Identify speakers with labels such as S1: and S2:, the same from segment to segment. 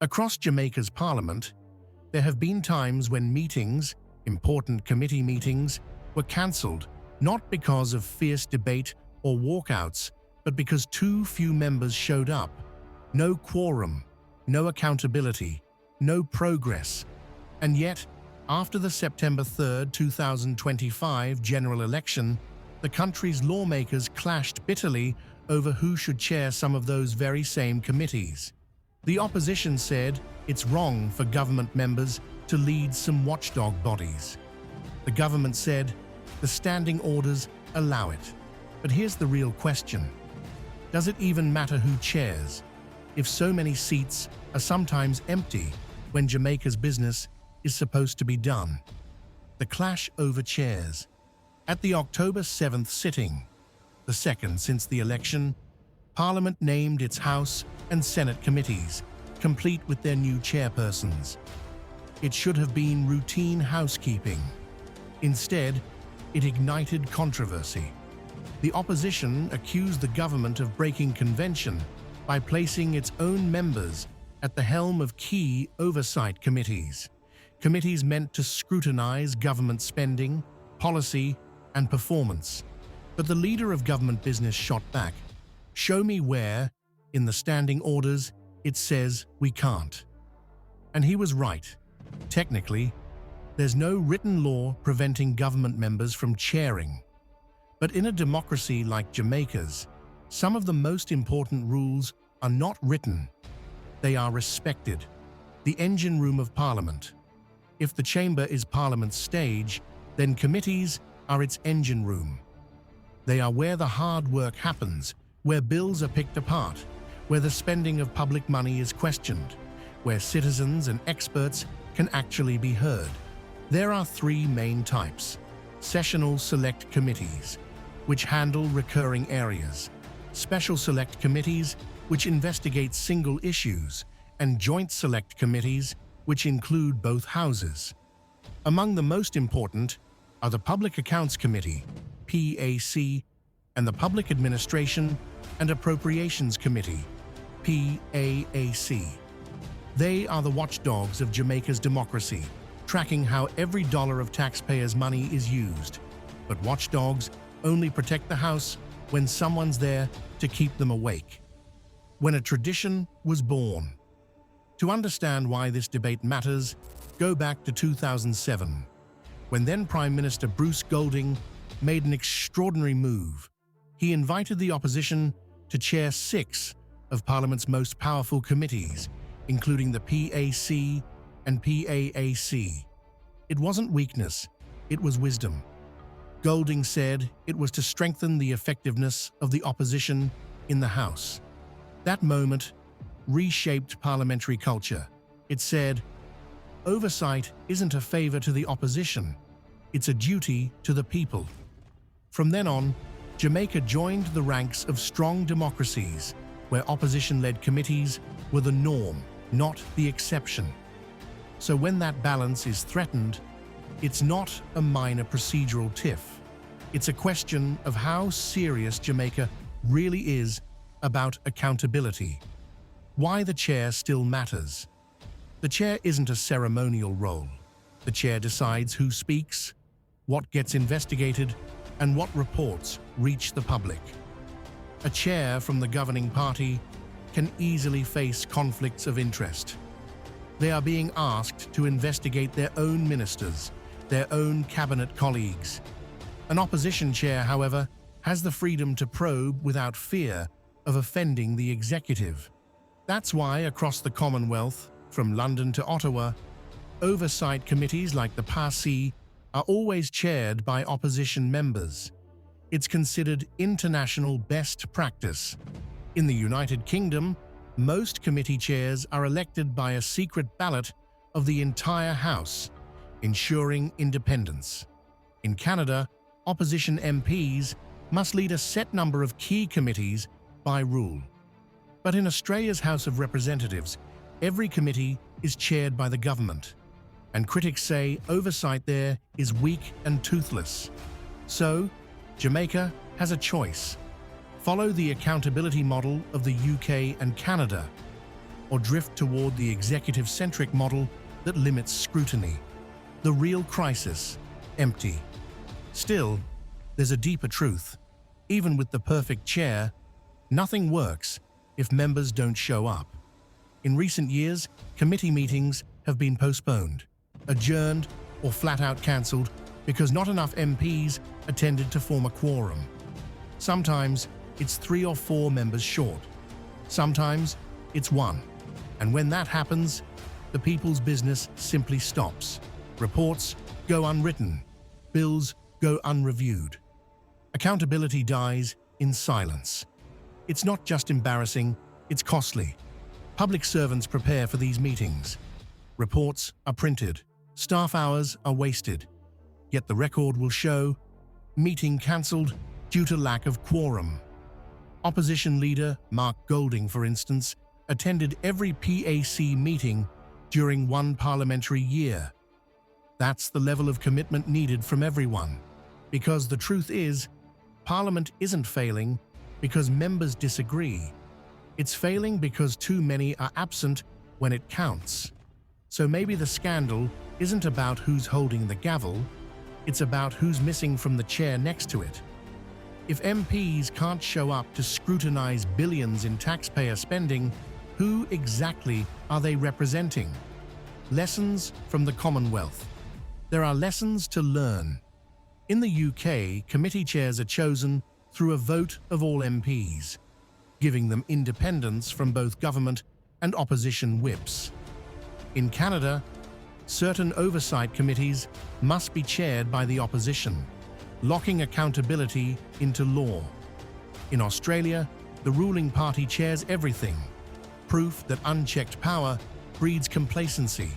S1: Across Jamaica's parliament, there have been times when meetings, important committee meetings, were cancelled not because of fierce debate or walkouts, but because too few members showed up. No quorum, no accountability, no progress. And yet, after the September 3, 2025 general election, the country's lawmakers clashed bitterly over who should chair some of those very same committees. The opposition said it's wrong for government members to lead some watchdog bodies. The government said the standing orders allow it. But here's the real question. Does it even matter who chairs, if so many seats are sometimes empty when Jamaica's business is supposed to be done? The clash over chairs. At the October 7th sitting, the second since the election, Parliament named its House and Senate committees, complete with their new chairpersons. It should have been routine housekeeping. Instead, it ignited controversy. The opposition accused the government of breaking convention by placing its own members at the helm of key oversight committees, committees meant to scrutinize government spending, policy, and performance. But the leader of government business shot back. Show me where, in the standing orders, it says we can't. And he was right. Technically, there's no written law preventing government members from chairing. But in a democracy like Jamaica's, some of the most important rules are not written. They are respected. The engine room of Parliament. If the chamber is Parliament's stage, then committees are its engine room. They are where the hard work happens, where bills are picked apart, where the spending of public money is questioned, where citizens and experts can actually be heard. There are three main types: sessional select committees, which handle recurring areas; special select committees, which investigate single issues; and joint select committees, which include both houses. Among the most important are the Public Accounts Committee, PAC, and the Public Administration and Appropriations Committee, PAAC. They are the watchdogs of Jamaica's democracy, tracking how every dollar of taxpayers' money is used. But watchdogs only protect the House when someone's there to keep them awake. When a tradition was born. To understand why this debate matters, go back to 2007, when then Prime Minister Bruce Golding made an extraordinary move. He invited the opposition to chair 6 of Parliament's most powerful committees, including the PAC and PAAC. It wasn't weakness, it was wisdom. Golding said it was to strengthen the effectiveness of the opposition in the House. That moment reshaped parliamentary culture. It said, oversight isn't a favor to the opposition, it's a duty to the people. From then on, Jamaica joined the ranks of strong democracies, where opposition-led committees were the norm, not the exception. So when that balance is threatened, it's not a minor procedural tiff. It's a question of how serious Jamaica really is about accountability. Why the chair still matters. The chair isn't a ceremonial role. The chair decides who speaks, what gets investigated, and what reports reach the public. A chair from the governing party can easily face conflicts of interest. They are being asked to investigate their own ministers, their own cabinet colleagues. An opposition chair, however, has the freedom to probe without fear of offending the executive. That's why across the Commonwealth, from London to Ottawa, oversight committees like the PAC are always chaired by opposition members. It's considered international best practice. In the United Kingdom, most committee chairs are elected by a secret ballot of the entire House, ensuring independence. In Canada, opposition MPs must lead a set number of key committees by rule. But in Australia's House of Representatives, every committee is chaired by the government, and critics say oversight there is weak and toothless. So, Jamaica has a choice. Follow the accountability model of the UK and Canada, or drift toward the executive-centric model that limits scrutiny. The real crisis: empty. Still, there's a deeper truth. Even with the perfect chair, nothing works if members don't show up. In recent years, committee meetings have been postponed, adjourned, or flat-out cancelled because not enough MPs attended to form a quorum. Sometimes it's 3 or 4 members short. Sometimes it's 1. And when that happens, the people's business simply stops. Reports go unwritten. Bills go unreviewed. Accountability dies in silence. It's not just embarrassing, it's costly. Public servants prepare for these meetings. Reports are printed. Staff hours are wasted. Yet the record will show meeting cancelled due to lack of quorum. Opposition leader Mark Golding, for instance, attended every PAC meeting during one parliamentary year. That's the level of commitment needed from everyone. Because the truth is, Parliament isn't failing because members disagree. It's failing because too many are absent when it counts. So maybe the scandal isn't about who's holding the gavel, it's about who's missing from the chair next to it. If MPs can't show up to scrutinize billions in taxpayer spending, who exactly are they representing? Lessons from the Commonwealth. There are lessons to learn. In the UK, committee chairs are chosen through a vote of all MPs, giving them independence from both government and opposition whips. In Canada, certain oversight committees must be chaired by the opposition, locking accountability into law. In Australia, the ruling party chairs everything, proof that unchecked power breeds complacency.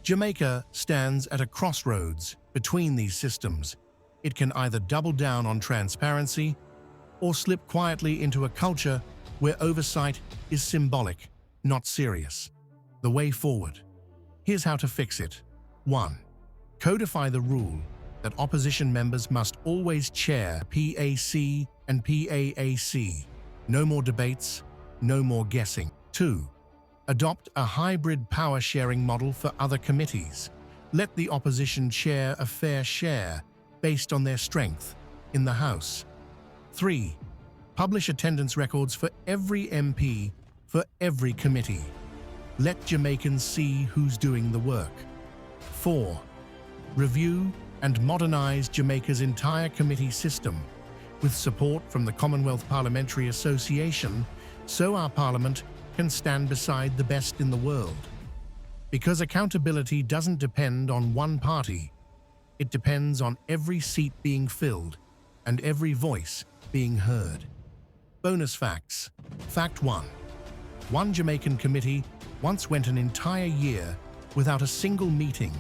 S1: Jamaica stands at a crossroads between these systems. It can either double down on transparency or slip quietly into a culture where oversight is symbolic, not serious. The way forward. Here's how to fix it. 1. Codify the rule that opposition members must always chair PAC and PAAC. No more debates, no more guessing. 2. Adopt a hybrid power-sharing model for other committees. Let the opposition chair a fair share based on their strength in the House. 3. Publish attendance records for every MP for every committee. Let Jamaicans see who's doing the work. 4. Review and modernize Jamaica's entire committee system with support from the Commonwealth Parliamentary Association so our Parliament can stand beside the best in the world. Because accountability doesn't depend on one party, it depends on every seat being filled and every voice being heard. Bonus facts. Fact 1. One Jamaican committee once went an entire year without a single meeting,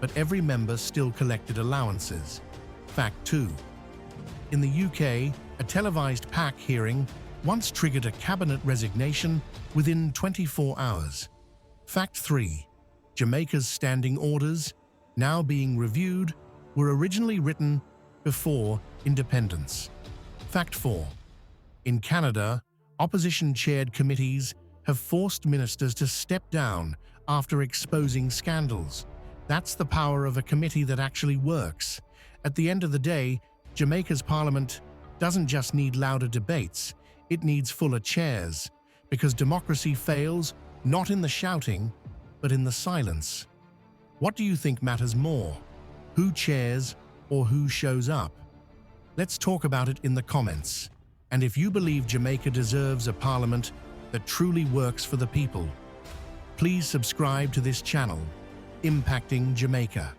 S1: but every member still collected allowances. Fact 2. In the UK, a televised PAC hearing once triggered a cabinet resignation within 24 hours. Fact 3. Jamaica's standing orders, now being reviewed, were originally written before independence. Fact 4. In Canada, opposition-chaired committees have forced ministers to step down after exposing scandals. That's the power of a committee that actually works. At the end of the day, Jamaica's parliament doesn't just need louder debates, it needs fuller chairs, because democracy fails not in the shouting, but in the silence. What do you think matters more? Who chairs or who shows up? Let's talk about it in the comments. And if you believe Jamaica deserves a parliament that truly works for the people, please subscribe to this channel, Impacting Jamaica.